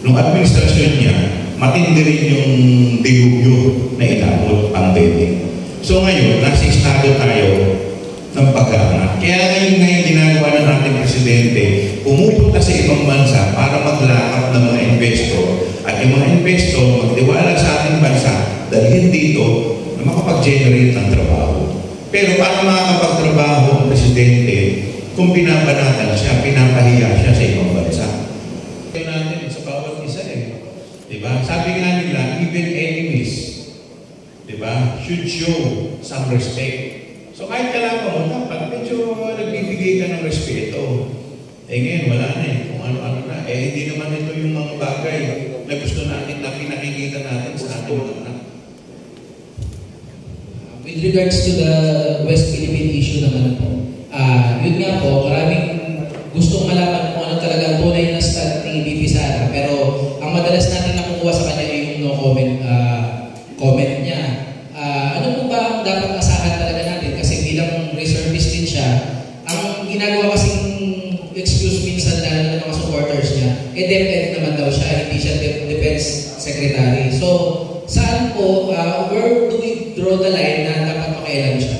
nung administrasyon niya, matindi rin yung dilubyo na inabot, pandemic. So ngayon, nasa estado tayo ng pag-aangat. Kaya ngayon ginagawa ng ating presidente, pumupunta sa ibang bansa para maglakap ng mga investor at yung mga investor magtiwala sa ating bansa dahil dito na makapag-generate ng trabaho. Pero paano makakapagtrabaho ang presidente kung pinapanatan siya, pinapahiya siya sa ibang bansa? Kaya natin sa bawat isa diba? Sabi nga nila, even enemies, diba, should show some respect. So kahit kalaban mo, dapat medyo nagbibigay ka ng respeto. Ngayon, wala na kung ano-ano na. Hindi naman ito yung mga bagay na gusto natin na pinakikita natin sa ating mga anak. With regards to the West Philippine issue naman po, yun nga po, maraming gustong malaman kung ano talaga ang tunay na stand ni VP Sara. Pero ang madalas natin nakukuha sa kanya yung no comment, comment niya. Ano po ba ang dapat asahan talaga natin? Kasi bilang reservist din siya, ang ginagawa kasing excuse minsan ng mga supporters niya, DepEd naman daw siya, hindi siya Defense Secretary. So, saan po, where do we draw the line na dapat makialam siya?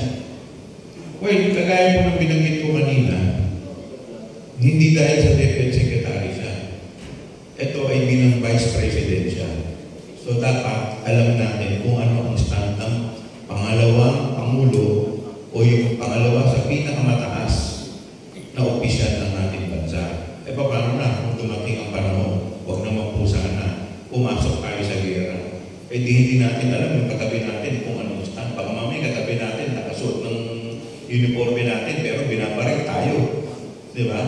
Well, kagaya po ng binanggit ko kanina, hindi dahil sa Defense Secretary siya. Ito ay bilang Vice President siya. So, dapat alam natin kung ano ang stand ng pangalawang Pangulo o yung pangalawa sa pinakamataas na opisyal ng ating bansa. Paano na kung dumating ang panahon, huwag naman po sana pumasok tayo sa gera. Hindi natin alam yung katabi natin kung anong stand. Baka mamaya katabi natin nakasuot ng uniforme natin pero binabaril tayo. Di ba?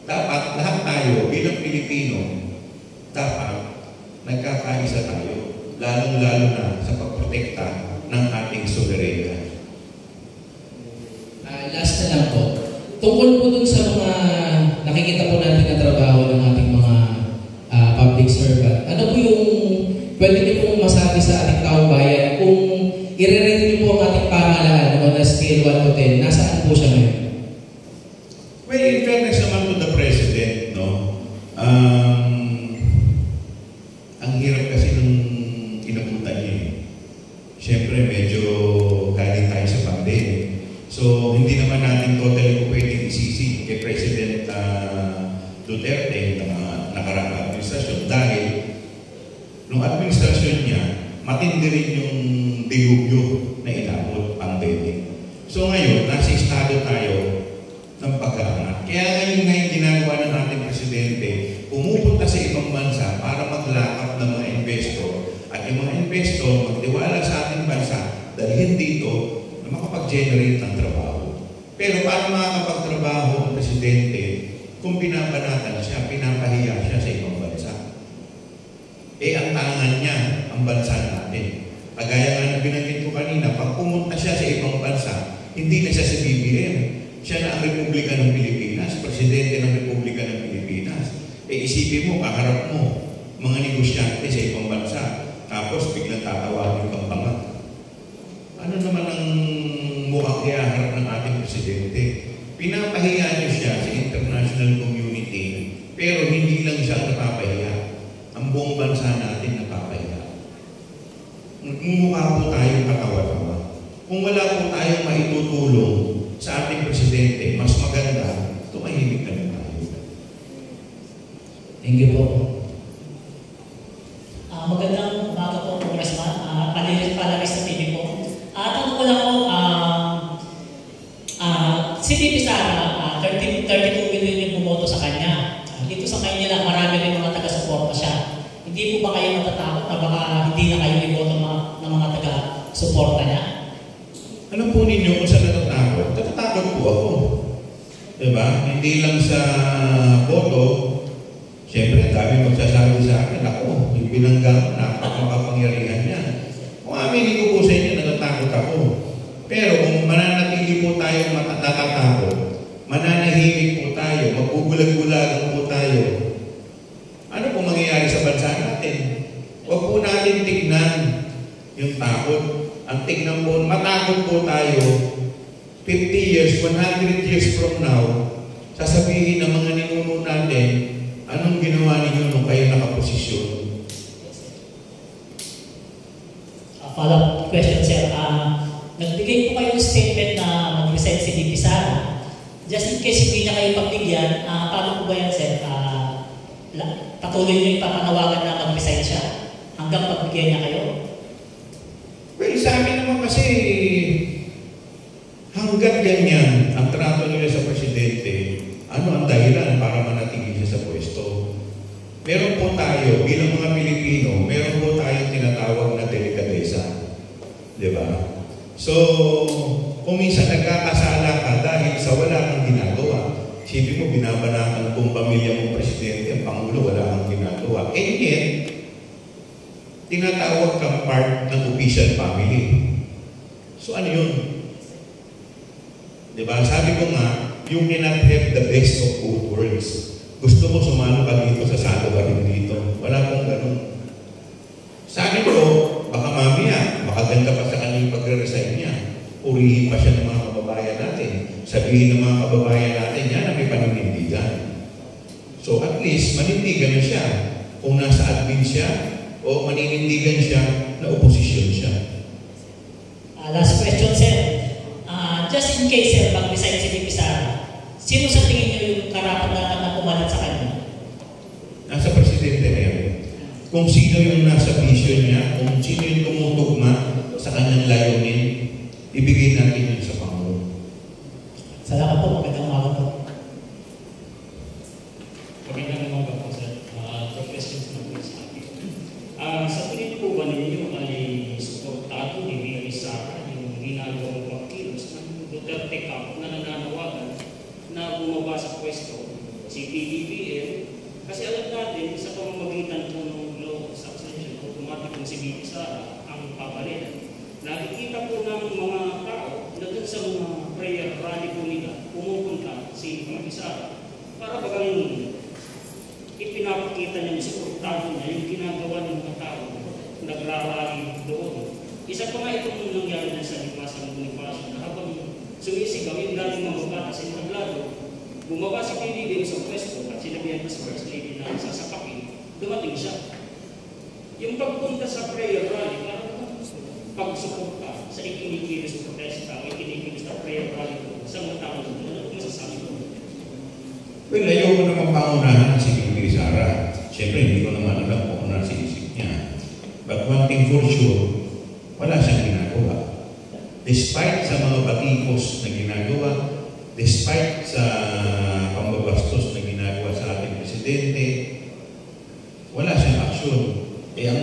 Dapat lahat tayo bilang Pilipino, dapat nagkakaisa tayo. Lalong-lalo na sa pagprotekta ng ating soberenya. Last na lang po. Tungkol po dun sa mga nakikita po natin na trabaho ng ating mga public servant. Ano po yung pwede niyo pong masabi sa ating taong bayan kung i-rate niyo po ang ating pamahalaan on a scale 1 to 10, nasaan po siya ngayon? Well, in fairness naman to the President, no? Ang hirap kasi nung inapunta niya. Siyempre, medyo galing tayo sa pandemic. So, hindi naman natin totally pwedeng isisi kay President Duterte ng nakaraang administrasyon dahil nung administrasyon niya, matindi rin yung dilubyo na inabot, pandemic. So ngayon, nasa estado tayo ng pag-aangat. Kaya ngayon ginagawa ng ating presidente, pumupunta sa ibang bansa para maglakap ng mga investor at yung mga investor magtiwala sa ating bansa dahil dito na makapag-generate ng trabaho. Pero paano makakapagtrabaho ang presidente kung pinapanatan siya, pinapahiya siya sa ibang bansa? Ang tangan niya, ang bansa natin. Kagaya nga na binanggit ko kanina, pag pumunta siya sa ibang bansa, hindi na siya sa BBM. Siya na ang Republika ng Pilipinas, Presidente ng Republika ng Pilipinas. Isipin mo, kaharap mo, mga negosyante sa ibang bansa, tapos biglang tatawagin kang bangat. Ano naman ang mukhang iaharap ng ating Presidente? Pinapahiya niyo siya sa international community, pero hindi lang siya napapahiya. Ang buong bansa natin napapahiya. Mukha po tayong katawa-tawa. Kung wala po tayong maitutulong sa ating Presidente, mas maganda, tumahimik na rin tayo. Thank you po. Magandang umaga po, Congressman. Panilis sa TV po. Tanong ko lang po, si VP Sara, 32 million yung bumoto sa kanya. Dito sa Maynila, marami rin mga taga-suporta siya. Hindi po ba kayo natatakot na baka hindi na kayo iboto ng mga taga-suporta niya? Alam po ninyo kung saan natatakot? Natatakot po ako. Diba? Hindi lang sa boto. Siyempre, dami magsasabi sa akin, ako, yung binangga ko, napakamapangyarihan niya. Kung aminin ko po sa inyo, natatakot ako. Pero kung mananatili po tayo natatakot, mananahimik po tayo, magbubulag-bulagan po tayo, ano po mangyayari sa bansa natin? Huwag po natin tignan yung takot. Ang tignan po, matakot po tayo, 50 years, 100 years from now, sasabihin ng mga ninuno natin, anong ginawa ninyo nung kayo nakaposisyon? follow-up question, sir. Nagbigay po kayo ng statement na mag-resign si VP Sara. Just in case hindi niya kayo pagbigyan, paano po ba yan, sir? Patuloy niyo yung papanawagan na mag-resign siya hanggang pagbigyan niya kayo? Well, sa amin naman kasi, hanggang ganyan ang trato nila sa presidente, ano ang dahilan para manatili siya sa pwesto? Meron po tayo, bilang mga Pilipino, meron po tayong tinatawag na delikadesa. Di ba? So, kung minsan nagkakasala ka dahil sa wala kang ginagawa, isipin mo, binabanatan kung pamilya mong presidente, ang Pangulo, wala kang ginagawa. And yet, tinatawag kang part ng official family. So, ano yun? Di ba? Sabi ko nga, you cannot have the best of both worlds. Gusto mo sumalo ka dito sa salo ka rin dito. Wala pong ganun. Sa akin ko, baka mamaya, baka ganda pa sa kanyang pagre-resign niya. Urihin pa siya ng mga kababayan natin. Sabihin ng mga kababayan natin, yan ang may paninindigan. So at least, manindigan na siya. Kung nasa admin siya, o maninindigan siya na oposisyon siya. Last question, sir. Just in case, sir, mag-resign si VP Sara, sino sa tingin niyo yung karapat-dapat na pumalit sa kanya? Nasa presidente na yan. Kung sino yung nasa vision niya, kung sino yung tumutugma sa kanyang layunin, ibigay natin yun sa Pangulo. Salamat po, magandang umaga po. Magandang umaga po, sir. Questions na po sa akin. Sa tingin po ba ninyo ay suportado ni VP Sara yung ginagawang pagkilos ng Duterte Camp na nananawagan na bumaba sa pwesto si PBBM? Kasi alam natin sa pamamagitan po ng law of succession, automatic kung si VP Sara ang papalit. Nakikita po ng mga tao na dun sa mga prayer rally po nila, pumupunta si VP Sara para bagang ipinapakita niya yung suportado niya yung ginagawa ng mga tao nagrarally doon. Isa pa nga itong nangyari na sa Lipasan Bonifacio na habang sumisigaw yung dating mamabata sa entablado, bumaba si PBBM sa pwesto at sinabihan na sa First Lady na sasapakin, dumating siya. Yung pagpunta sa prayer rally, parang pagsuporta sa ikinikilos protesta o ikinikilos na prayer rally sa mga tao doon, ano masasabi ko? Well, ayaw ko naman pangunahan si VP Sara. Siyempre, hindi ko naman alam kung ano si isip niya. But one thing for sure, wala siyang ginagawa. Despite sa mga batikos na ginagawa, despite sa pambabastos na ginagawa sa ating presidente, wala siyang aksyon. Ang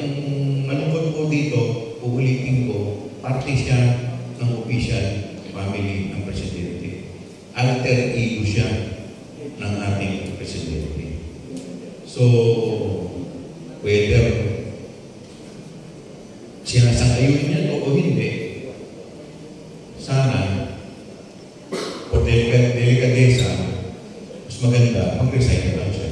malungkot ko dito, uulitin ko, parte siya ng official family ng presidente. Alter ego siya ng ating presidente. So, whether sinasang-ayun niya o hindi, sana, for delikadesa, mas maganda, mag-resign na lang siya.